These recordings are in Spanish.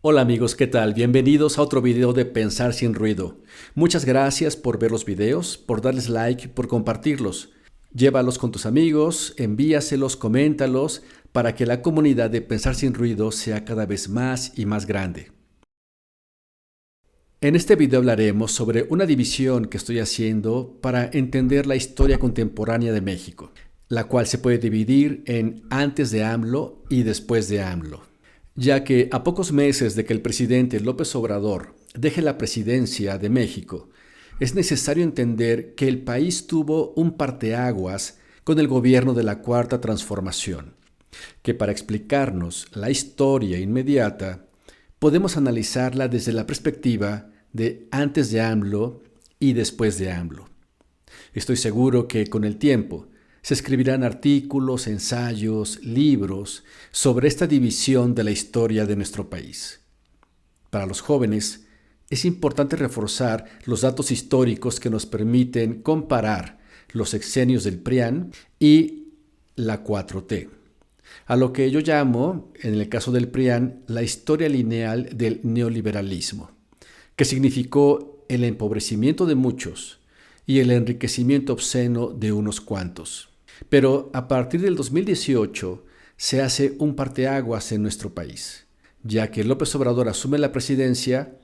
Hola amigos, ¿qué tal? Bienvenidos a otro video de Pensar sin ruido. Muchas gracias por ver los videos, por darles like, por compartirlos. Llévalos con tus amigos, envíaselos, coméntalos, para que la comunidad de Pensar sin ruido sea cada vez más y más grande. En este video hablaremos sobre una división que estoy haciendo para entender la historia contemporánea de México, la cual se puede dividir en antes de AMLO y después de AMLO, ya que a pocos meses de que el presidente López Obrador deje la presidencia de México, es necesario entender que el país tuvo un parteaguas con el gobierno de la Cuarta Transformación, que para explicarnos la historia inmediata, podemos analizarla desde la perspectiva de antes de AMLO y después de AMLO. Estoy seguro que con el tiempo se escribirán artículos, ensayos, libros sobre esta división de la historia de nuestro país. Para los jóvenes, es importante reforzar los datos históricos que nos permiten comparar los sexenios del PRIAN y la 4T, a lo que yo llamo, en el caso del PRIAN, la historia lineal del neoliberalismo, que significó el empobrecimiento de muchos y el enriquecimiento obsceno de unos cuantos. Pero a partir del 2018 se hace un parteaguas en nuestro país, ya que López Obrador asume la presidencia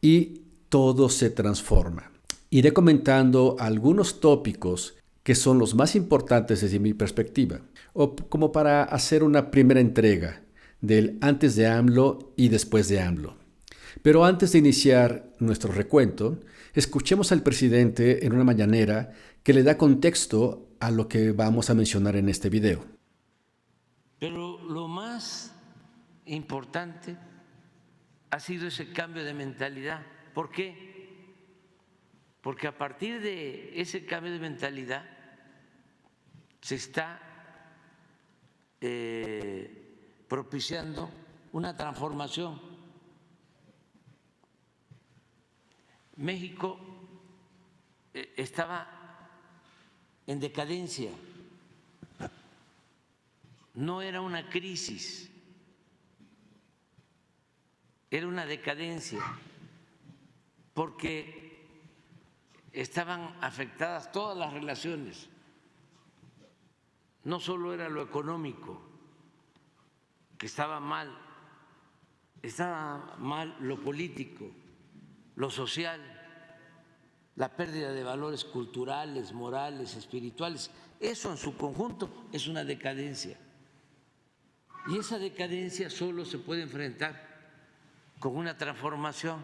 y todo se transforma. Iré comentando algunos tópicos que son los más importantes desde mi perspectiva, o como para hacer una primera entrega del antes de AMLO y después de AMLO. Pero antes de iniciar nuestro recuento, escuchemos al presidente en una mañanera que le da contexto a lo que vamos a mencionar en este video. Pero lo más importante ha sido ese cambio de mentalidad. ¿Por qué? Porque a partir de ese cambio de mentalidad se está propiciando una transformación. México estaba en decadencia, no era una crisis, era una decadencia, porque estaban afectadas todas las relaciones, no solo era lo económico que estaba mal lo político, lo social, la pérdida de valores culturales, morales, espirituales. Eso en su conjunto es una decadencia. Y esa decadencia solo se puede enfrentar con una transformación.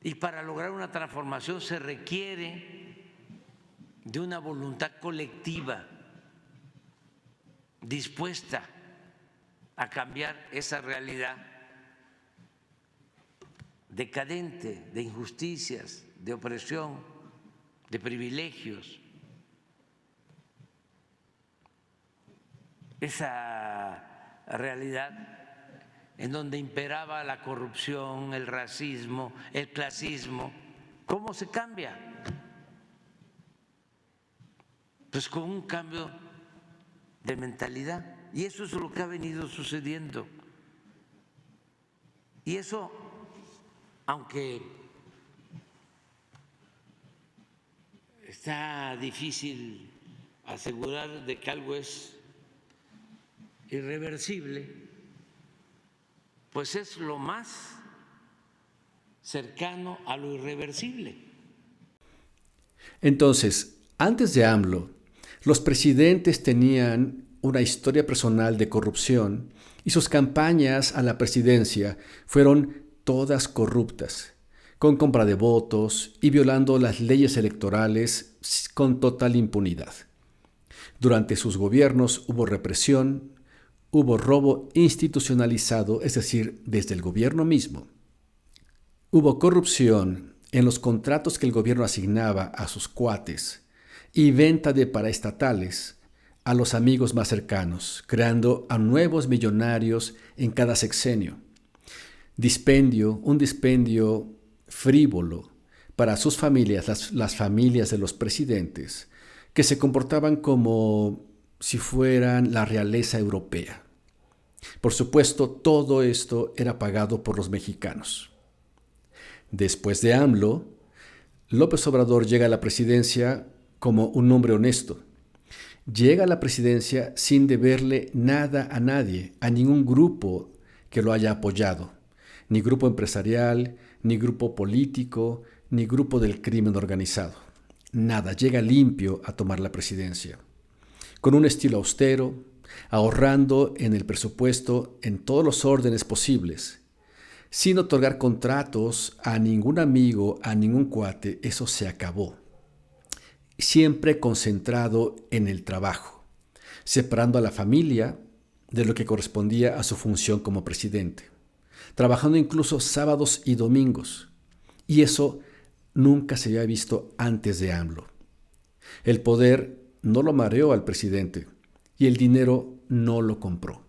Y para lograr una transformación se requiere de una voluntad colectiva dispuesta a cambiar esa realidad decadente de injusticias, de opresión, de privilegios. Esa realidad en donde imperaba la corrupción, el racismo, el clasismo. ¿Cómo se cambia? Pues con un cambio de mentalidad. Y eso es lo que ha venido sucediendo. Y eso, aunque está difícil asegurar de que algo es irreversible, pues es lo más cercano a lo irreversible. Entonces, antes de AMLO, los presidentes tenían una historia personal de corrupción y sus campañas a la presidencia fueron todas corruptas, con compra de votos y violando las leyes electorales con total impunidad. Durante sus gobiernos hubo represión, hubo robo institucionalizado, es decir, desde el gobierno mismo. Hubo corrupción en los contratos que el gobierno asignaba a sus cuates y venta de paraestatales a los amigos más cercanos, creando a nuevos millonarios en cada sexenio. Un dispendio frívolo para sus familias, las familias de los presidentes, que se comportaban como si fueran la realeza europea. Por supuesto, todo esto era pagado por los mexicanos. Después de AMLO, López Obrador llega a la presidencia como un hombre honesto. Llega a la presidencia sin deberle nada a nadie, a ningún grupo que lo haya apoyado, ni grupo empresarial, ni grupo político, ni grupo del crimen organizado. Nada, llega limpio a tomar la presidencia, con un estilo austero, ahorrando en el presupuesto en todos los órdenes posibles, sin otorgar contratos a ningún amigo, a ningún cuate. Eso se acabó. Siempre concentrado en el trabajo, separando a la familia de lo que correspondía a su función como presidente, trabajando incluso sábados y domingos. Y eso nunca se había visto antes de AMLO. El poder no lo mareó al presidente y el dinero no lo compró.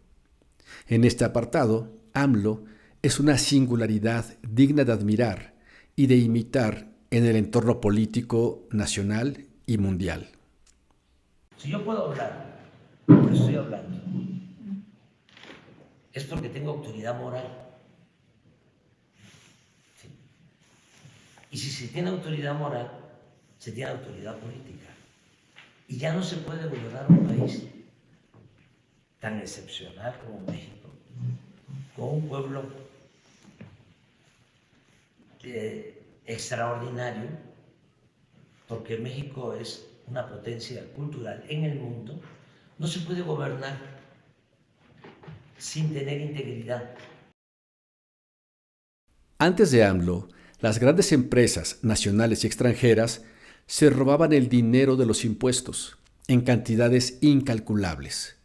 En este apartado, AMLO es una singularidad digna de admirar y de imitar en el entorno político nacional y mundial. Si yo puedo hablar, como estoy hablando, es porque tengo autoridad moral. ¿Sí? Y si se tiene autoridad moral, se tiene autoridad política. Y ya no se puede gobernar un país tan excepcional como México, con un pueblo extraordinario, porque México es una potencia cultural en el mundo. No se puede gobernar sin tener integridad. Antes de AMLO, las grandes empresas nacionales y extranjeras se robaban el dinero de los impuestos en cantidades incalculables.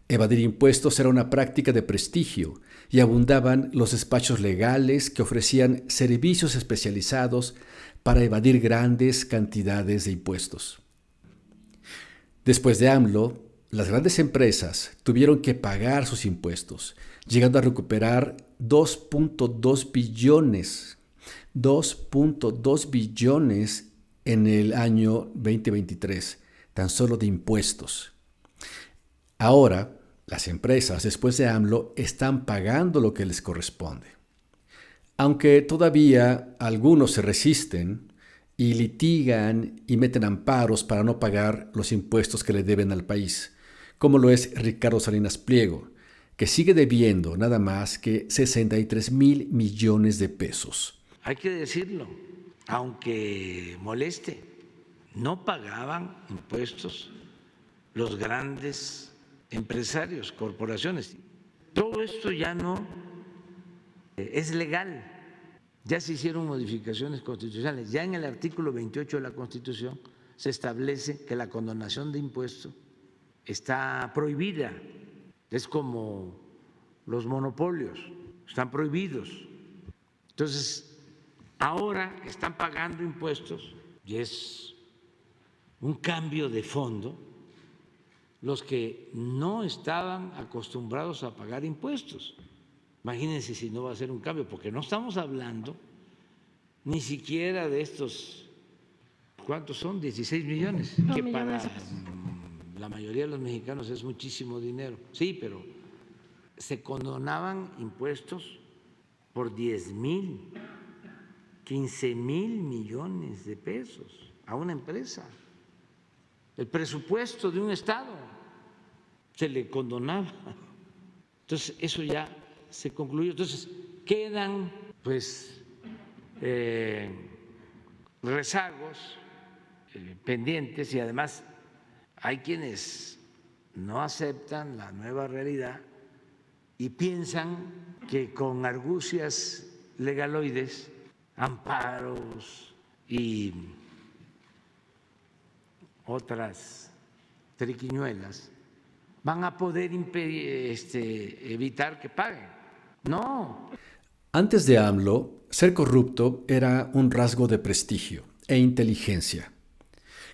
Evadir impuestos era una práctica de prestigio y abundaban los despachos legales que ofrecían servicios especializados para evadir grandes cantidades de impuestos. Después de AMLO, las grandes empresas tuvieron que pagar sus impuestos, llegando a recuperar 2.2 billones en el año 2023, tan solo de impuestos. Ahora, las empresas, después de AMLO, están pagando lo que les corresponde. Aunque todavía algunos se resisten y litigan y meten amparos para no pagar los impuestos que le deben al país, como lo es Ricardo Salinas Pliego, que sigue debiendo nada más que 63,000 millones de pesos. Hay que decirlo, aunque moleste, no pagaban impuestos los grandes empresarios, corporaciones. Todo esto ya no es legal. Ya se hicieron modificaciones constitucionales. Ya en el artículo 28 de la Constitución se establece que la condonación de impuestos está prohibida. Es como los monopolios, están prohibidos. Entonces, ahora están pagando impuestos y es un cambio de fondo. Los que no estaban acostumbrados a pagar impuestos. Imagínense si no va a ser un cambio, porque no estamos hablando ni siquiera de estos, ¿cuántos son? 16 millones, que para la mayoría de los mexicanos es muchísimo dinero. Sí, pero se condonaban impuestos por 10,000, 15,000 millones de pesos a una empresa. El presupuesto de un estado se le condonaba. Entonces, eso ya se concluyó. Entonces, quedan pues rezagos pendientes y además hay quienes no aceptan la nueva realidad y piensan que con argucias legaloides, amparos y otras triquiñuelas van a poder evitar que paguen. No. Antes de AMLO, ser corrupto era un rasgo de prestigio e inteligencia.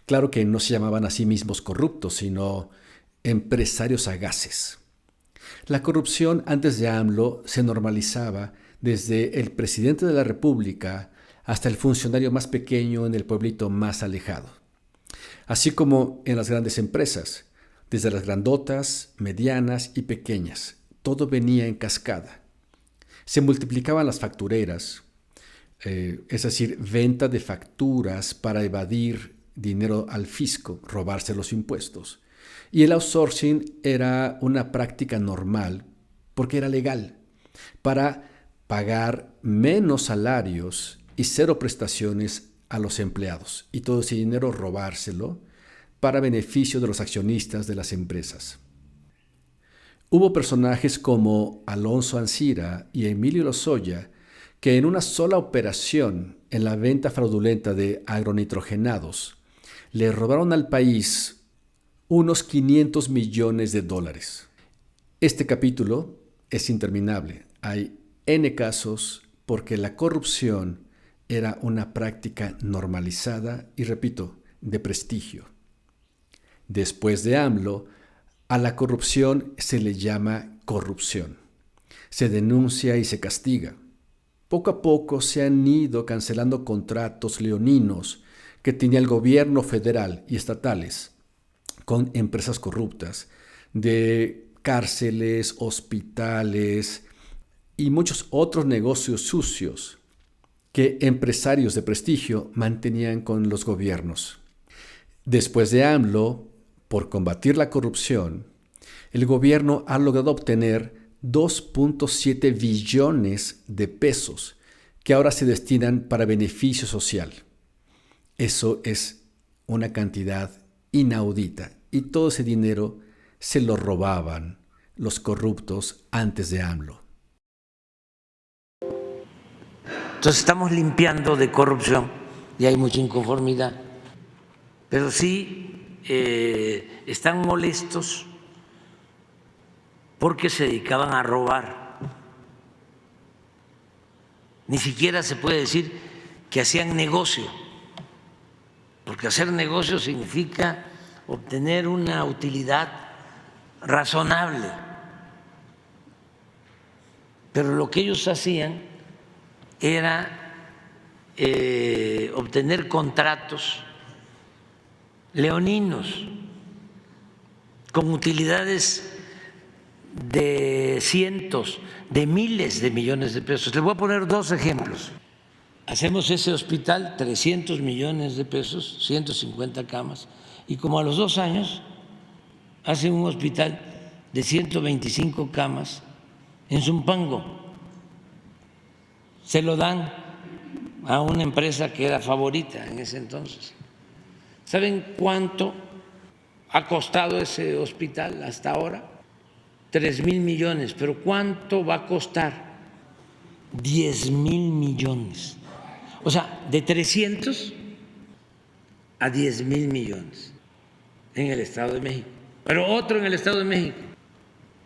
Claro que no se llamaban a sí mismos corruptos, sino empresarios sagaces. La corrupción antes de AMLO se normalizaba desde el presidente de la República hasta el funcionario más pequeño en el pueblito más alejado. Así como en las grandes empresas, desde las grandotas, medianas y pequeñas, todo venía en cascada. Se multiplicaban las factureras, es decir, venta de facturas para evadir dinero al fisco, robarse los impuestos. Y el outsourcing era una práctica normal porque era legal, para pagar menos salarios y cero prestaciones a los empleados, y todo ese dinero robárselo para beneficio de los accionistas de las empresas. Hubo personajes como Alonso Ancira y Emilio Lozoya que en una sola operación en la venta fraudulenta de agronitrogenados le robaron al país unos 500 millones de dólares. Este capítulo es interminable. Hay N casos porque la corrupción era una práctica normalizada y, repito, de prestigio. Después de AMLO, a la corrupción se le llama corrupción. Se denuncia y se castiga. Poco a poco se han ido cancelando contratos leoninos que tenía el gobierno federal y estatales con empresas corruptas, de cárceles, hospitales y muchos otros negocios sucios que empresarios de prestigio mantenían con los gobiernos. Después de AMLO, por combatir la corrupción, el gobierno ha logrado obtener 2.7 billones de pesos que ahora se destinan para beneficio social. Eso es una cantidad inaudita y todo ese dinero se lo robaban los corruptos antes de AMLO. Entonces estamos limpiando de corrupción y hay mucha inconformidad, pero sí están molestos porque se dedicaban a robar. Ni siquiera se puede decir que hacían negocio, porque hacer negocio significa obtener una utilidad razonable. Pero lo que ellos hacían era obtener contratos leoninos con utilidades de cientos, de miles de millones de pesos. Les voy a poner dos ejemplos. Hacemos ese hospital, 300 millones de pesos, 150 camas, y como a los 2 años hacen un hospital de 125 camas en Zumpango. Se lo dan a una empresa que era favorita en ese entonces. ¿Saben cuánto ha costado ese hospital hasta ahora? 3,000 millones. ¿Pero cuánto va a costar? 10,000 millones. O sea, de 300 a 10,000 millones en el Estado de México. Pero otro en el Estado de México,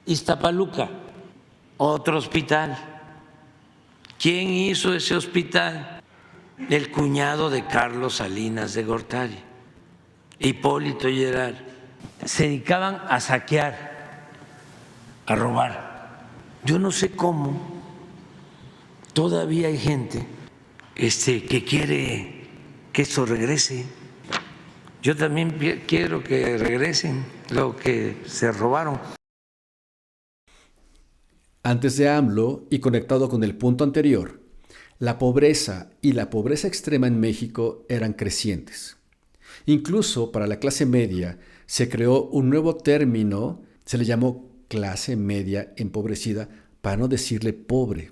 Iztapaluca, otro hospital. ¿Quién hizo ese hospital? El cuñado de Carlos Salinas de Gortari, Hipólito Gerard. Se dedicaban a saquear, a robar. Yo no sé cómo todavía hay gente que quiere que esto regrese. Yo también quiero que regresen lo que se robaron. Antes de AMLO y conectado con el punto anterior, la pobreza y la pobreza extrema en México eran crecientes. Incluso para la clase media se creó un nuevo término, se le llamó clase media empobrecida, para no decirle pobre,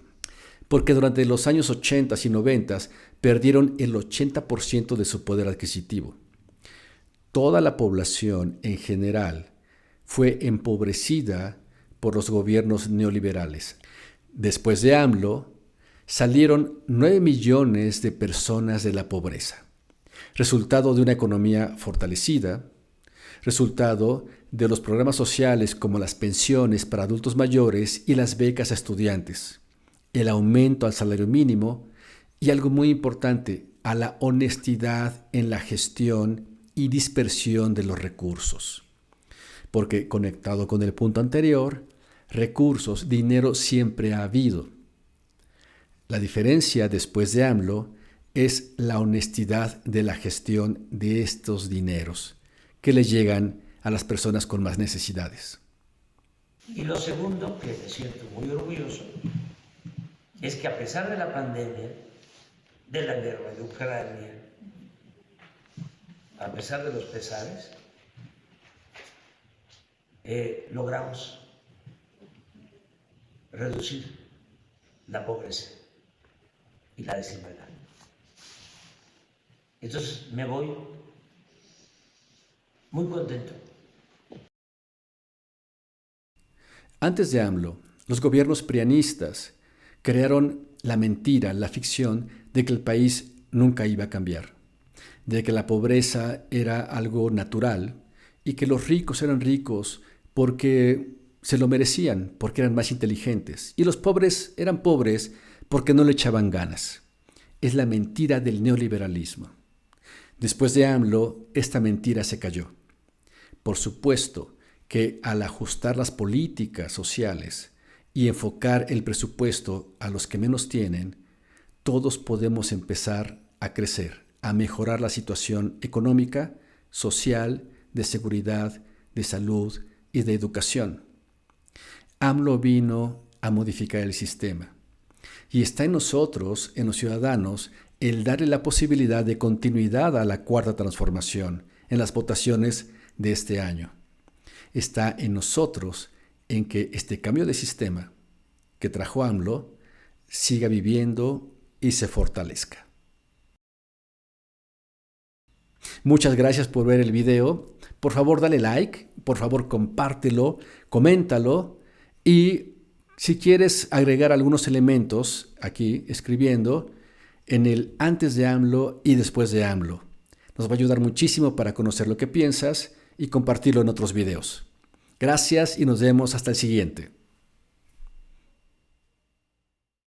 porque durante los años 80 y 90 perdieron el 80% de su poder adquisitivo. Toda la población en general fue empobrecida por los gobiernos neoliberales. Después de AMLO, salieron 9 millones de personas de la pobreza, resultado de una economía fortalecida, resultado de los programas sociales como las pensiones para adultos mayores y las becas a estudiantes, el aumento al salario mínimo y, algo muy importante, a la honestidad en la gestión y dispersión de los recursos. Porque, conectado con el punto anterior, recursos, dinero siempre ha habido. La diferencia después de AMLO es la honestidad de la gestión de estos dineros que le llegan a las personas con más necesidades. Y lo segundo, que me siento muy orgulloso, es que a pesar de la pandemia, de la guerra de Ucrania, a pesar de los pesares, logramos reducir la pobreza y la desigualdad. Entonces me voy muy contento. Antes de AMLO, los gobiernos prianistas crearon la mentira, la ficción de que el país nunca iba a cambiar, de que la pobreza era algo natural y que los ricos eran ricos porque se lo merecían, porque eran más inteligentes, y los pobres eran pobres porque no le echaban ganas. Es la mentira del neoliberalismo. Después de AMLO, esta mentira se cayó. Por supuesto que al ajustar las políticas sociales y enfocar el presupuesto a los que menos tienen, todos podemos empezar a crecer, a mejorar la situación económica, social, de seguridad, de salud y de educación. AMLO vino a modificar el sistema y está en nosotros, en los ciudadanos, el darle la posibilidad de continuidad a la cuarta transformación en las votaciones de este año. Está en nosotros en que este cambio de sistema que trajo AMLO siga viviendo y se fortalezca. Muchas gracias por ver el video. Por favor, dale like, por favor, compártelo, coméntalo y si quieres agregar algunos elementos aquí escribiendo en el antes de AMLO y después de AMLO. Nos va a ayudar muchísimo para conocer lo que piensas y compartirlo en otros videos. Gracias y nos vemos hasta el siguiente.